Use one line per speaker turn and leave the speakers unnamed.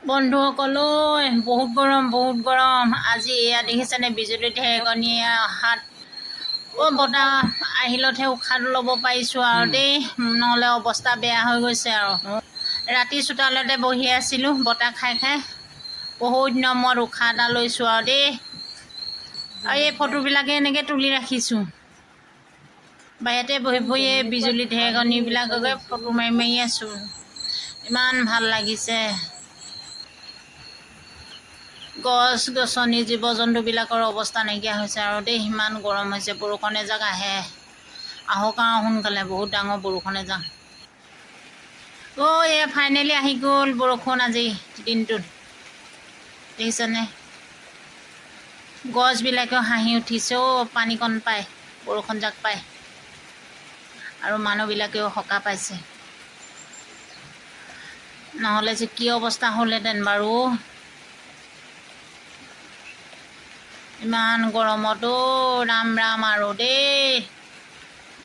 বন্ধুসকললৈ বহুত গৰম আজি এয়া দেখিছেনে বিজুলী ঢেৰেকণীয়ে অহাত বতাহ আহিলতহে উশাহ ল'ব পাৰিছোঁ আৰু দেই, নহ'লে অৱস্থা বেয়া হৈ গৈছে আৰু। ৰাতি চোতালতে বহি আছিলোঁ বতাহ খাই বহুত দিনৰ মূৰত উশাহ এটা লৈছোঁ আৰু দেই। আৰু এই ফটোবিলাকে এনেকৈ তুলি ৰাখিছোঁ, বাহিৰতে বহি এই বিজুলী ঢেৰেকণীবিলাককে ফটো মাৰি আছোঁ। ইমান ভাল লাগিছে। গছ গছনি জীৱ জন্তুবিলাকৰ অৱস্থা নাইকিয়া হৈছে আৰু দেই, ইমান গৰম হৈছে। বৰষুণ এজাক আহক আৰু সোনকালে, বহুত ডাঙৰ বৰষুণ এজাক। এয়া ফাইনেলি আহি গ'ল বৰষুণ আজি দিনটোত, দেখিছেনে? গছবিলাকেও হাঁহি উঠিছে, পানীকণ পায়, বৰষুণ জাক পায়, আৰু মানুহবিলাকেও সকাহ পাইছে। নহ'লে যে কি অৱস্থা হ'লহেঁতেন বাৰু। ইমান গৰমতো ৰাম ৰাম আৰু দেই।